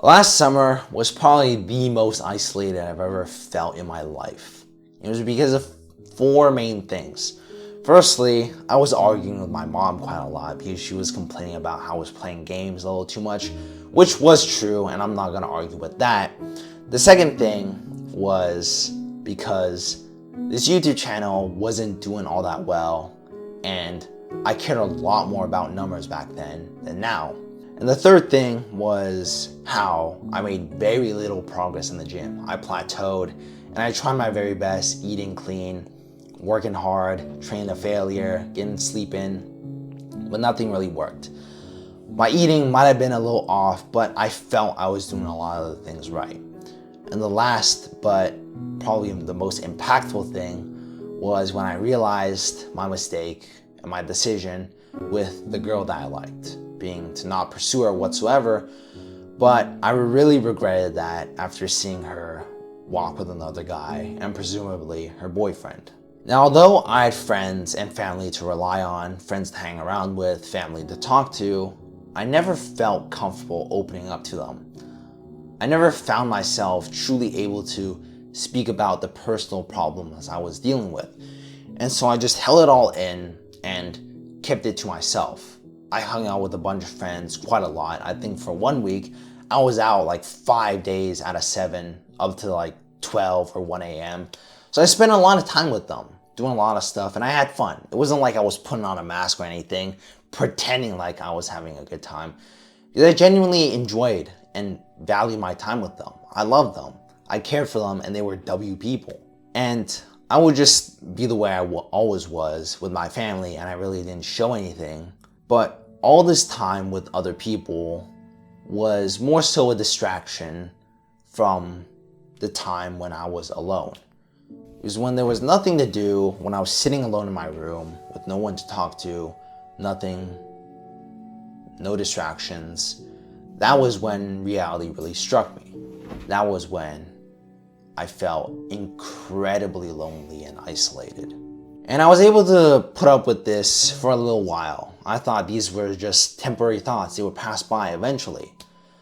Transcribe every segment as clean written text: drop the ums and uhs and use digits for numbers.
Last summer was probably the most isolated I've ever felt in my life. It was because of four main things. Firstly, I was arguing with my mom quite a lot because she was complaining about how I was playing games a little too much, which was true, and I'm not going to argue with that. The second thing was because this YouTube channel wasn't doing all that well, and I cared a lot more about numbers back then than now. And the third thing was how I made very little progress in the gym. I plateaued, and I tried my very best, eating clean, working hard, training to failure, getting sleep in, but nothing really worked. My eating might have been a little off, but I felt I was doing a lot of the things right. And the last, but probably the most impactful thing was when I realized my mistake and my decision with the girl that I liked, being to not pursue her whatsoever. But I really regretted that after seeing her walk with another guy and presumably her boyfriend. Now, although I had friends and family to rely on, friends to hang around with, family to talk to, I never felt comfortable opening up to them. I never found myself truly able to speak about the personal problems I was dealing with. And so I just held it all in and kept it to myself. I hung out with a bunch of friends quite a lot. I think for 1 week, I was out like 5 days out of 7, up to like 12 or 1 a.m. So I spent a lot of time with them, doing a lot of stuff, and I had fun. It wasn't like I was putting on a mask or anything, pretending like I was having a good time. Because I genuinely enjoyed and valued my time with them. I loved them. I cared for them, and they were W people. And I would just be the way I always was with my family, and I really didn't show anything. But all this time with other people was more so a distraction from the time when I was alone. It was when there was nothing to do, when I was sitting alone in my room with no one to talk to, nothing, no distractions. That was when reality really struck me. That was when I felt incredibly lonely and isolated. And I was able to put up with this for a little while. I thought these were just temporary thoughts. They would pass by eventually.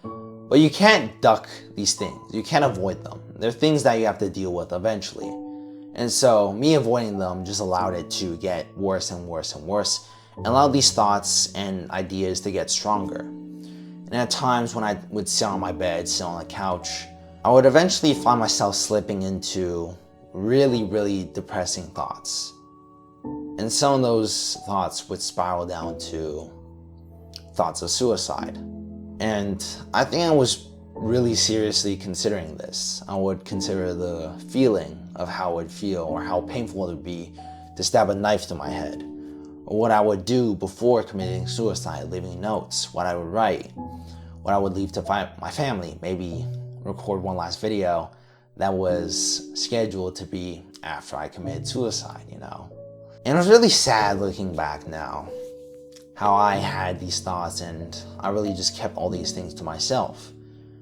But you can't duck these things. You can't avoid them. They're things that you have to deal with eventually. And so me avoiding them just allowed it to get worse and worse and worse, and allowed these thoughts and ideas to get stronger. And at times when I would sit on my bed, sit on the couch, I would eventually find myself slipping into really, really depressing thoughts. And some of those thoughts would spiral down to thoughts of suicide. And I think I was really seriously considering this. I would consider the feeling of how it would feel or how painful it would be to stab a knife to my head. Or what I would do before committing suicide, leaving notes, what I would write, what I would leave to my family, maybe record one last video that was scheduled to be after I committed suicide, you know. And it was really sad looking back now, how I had these thoughts and I really just kept all these things to myself.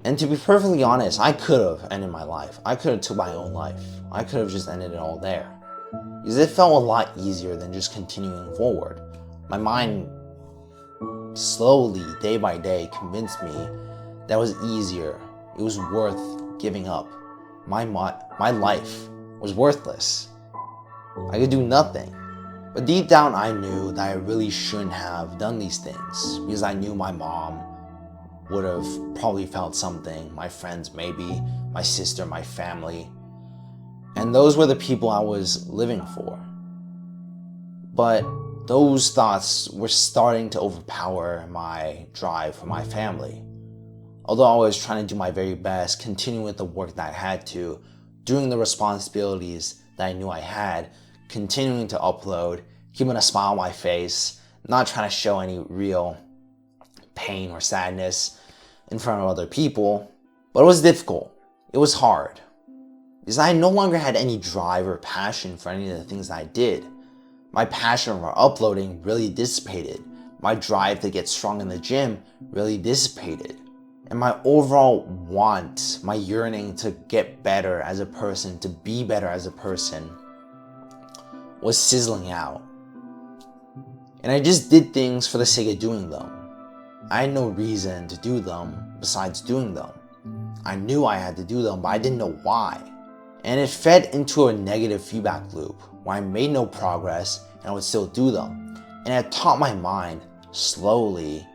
And to be perfectly honest, I could have ended my life. I could have took my own life. I could have just ended it all there. Because it felt a lot easier than just continuing forward. My mind slowly, day by day, convinced me that it was easier. It was worth giving up. My life was worthless. I could do nothing. But deep down I knew that I really shouldn't have done these things, because I knew my mom would have probably felt something, my friends maybe, my sister, my family. And those were the people I was living for. But those thoughts were starting to overpower my drive for my family. Although I was trying to do my very best, continuing with the work that I had to, doing the responsibilities that I knew I had, continuing to upload, keeping a smile on my face, not trying to show any real pain or sadness in front of other people. But it was difficult. It was hard. Because I no longer had any drive or passion for any of the things that I did. My passion for uploading really dissipated. My drive to get strong in the gym really dissipated. And my overall want, my yearning to get better as a person, to be better as a person, was sizzling out. And I just did things for the sake of doing them. I had no reason to do them besides doing them. I knew I had to do them, but I didn't know why. And it fed into a negative feedback loop where I made no progress and I would still do them. And it taught my mind slowly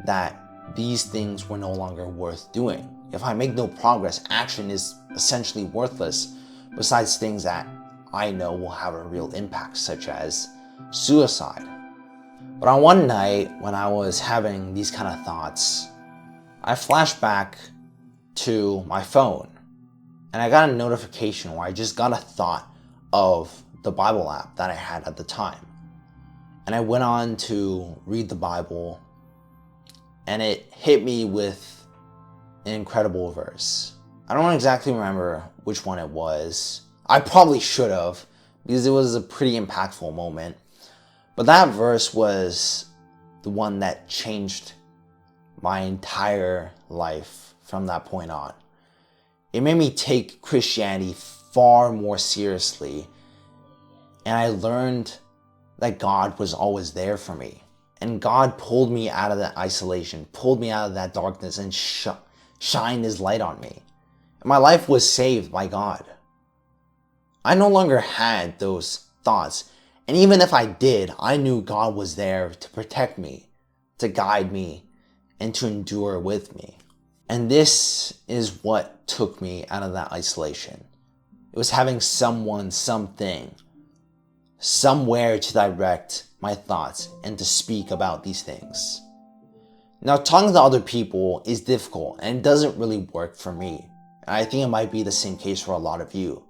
that these things were no longer worth doing. If I make no progress, action is essentially worthless, besides things that I know will have a real impact, such as suicide. But on one night, when I was having these kind of thoughts, I flashed back to my phone and I got a notification where I just got a thought of the Bible app that I had at the time. And I went on to read the Bible and it hit me with an incredible verse. I don't exactly remember which one it was. I probably should have, because it was a pretty impactful moment. But that verse was the one that changed my entire life from that point on. It made me take Christianity far more seriously, and I learned that God was always there for me. And God pulled me out of that isolation, pulled me out of that darkness, and shined His light on me. And my life was saved by God. I no longer had those thoughts. And even if I did, I knew God was there to protect me, to guide me, and to endure with me. And this is what took me out of that isolation. It was having someone, something, somewhere to direct my thoughts and to speak about these things. Now, talking to other people is difficult and it doesn't really work for me. And I think it might be the same case for a lot of you.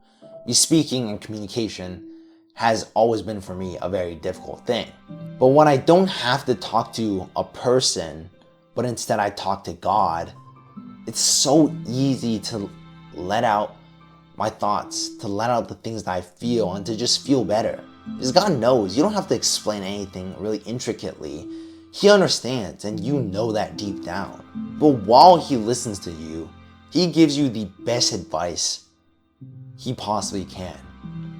Speaking and communication has always been for me a very difficult thing. But when I don't have to talk to a person, but instead I talk to God, it's so easy to let out my thoughts, to let out the things that I feel, and to just feel better. Because God knows, you don't have to explain anything really intricately. He understands, and you know that deep down. But while He listens to you, He gives you the best advice He possibly can.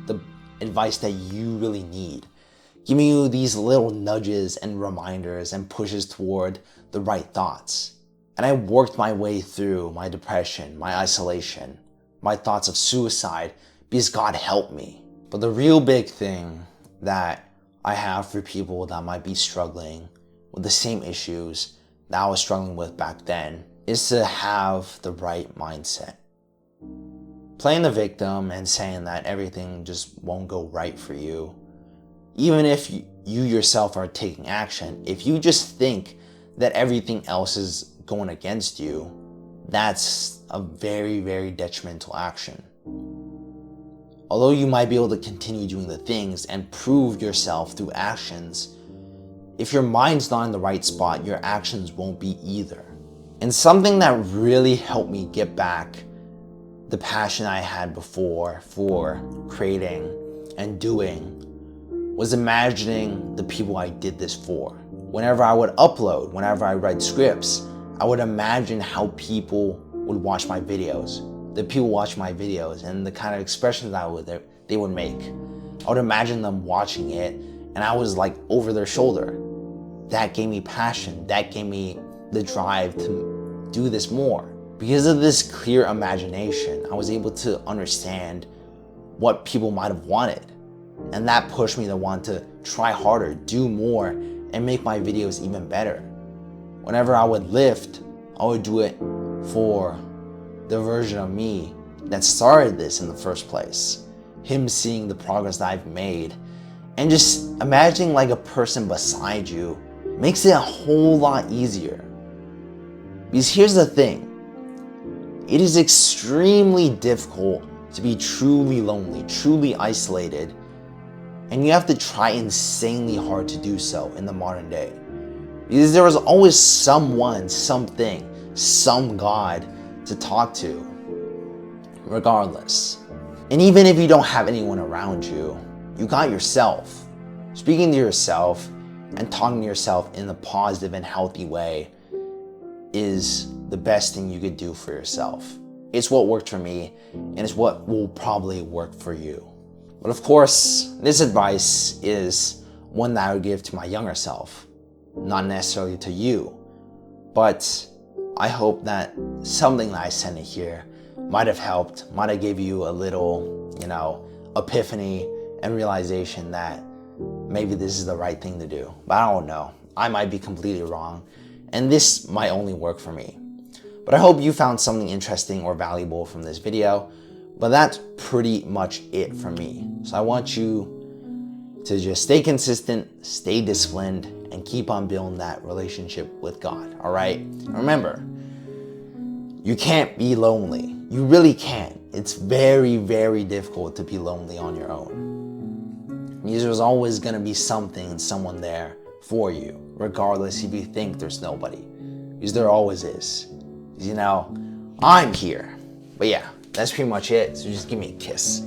The advice that you really need. Giving you these little nudges and reminders and pushes toward the right thoughts. And I worked my way through my depression, my isolation, my thoughts of suicide, because God helped me. But the real big thing that I have for people that might be struggling with the same issues that I was struggling with back then is to have the right mindset. Playing the victim and saying that everything just won't go right for you, even if you yourself are taking action, if you just think that everything else is going against you, that's a very, very detrimental action. Although you might be able to continue doing the things and prove yourself through actions, if your mind's not in the right spot, your actions won't be either. And something that really helped me get back the passion I had before for creating and doing was imagining the people I did this for. Whenever I would upload, whenever I write scripts, I would imagine how people would watch my videos. The people watch my videos and the kind of expressions they would make. I would imagine them watching it and I was like over their shoulder. That gave me passion. That gave me the drive to do this more. Because of this clear imagination, I was able to understand what people might have wanted. And that pushed me to want to try harder, do more, and make my videos even better. Whenever I would lift, I would do it for the version of me that started this in the first place. Him seeing the progress that I've made. And just imagining like a person beside you makes it a whole lot easier. Because here's the thing. It is extremely difficult to be truly lonely, truly isolated, and you have to try insanely hard to do so in the modern day. Because there is always someone, something, some God to talk to, regardless. And even if you don't have anyone around you, you got yourself. Speaking to yourself and talking to yourself in a positive and healthy way is the best thing you could do for yourself. It's what worked for me, and it's what will probably work for you. But of course, this advice is one that I would give to my younger self, not necessarily to you, but I hope that something that I sent in here might have helped, might have gave you a little, epiphany and realization that maybe this is the right thing to do. But I don't know. I might be completely wrong, and this might only work for me. But I hope you found something interesting or valuable from this video. But that's pretty much it for me. So I want you to just stay consistent, stay disciplined, and keep on building that relationship with God, all right? And remember, you can't be lonely. You really can't. It's very, very difficult to be lonely on your own. There's always gonna be something and someone there for you, regardless if you think there's nobody, because there always is. I'm here. But yeah, that's pretty much it. So just give me a kiss.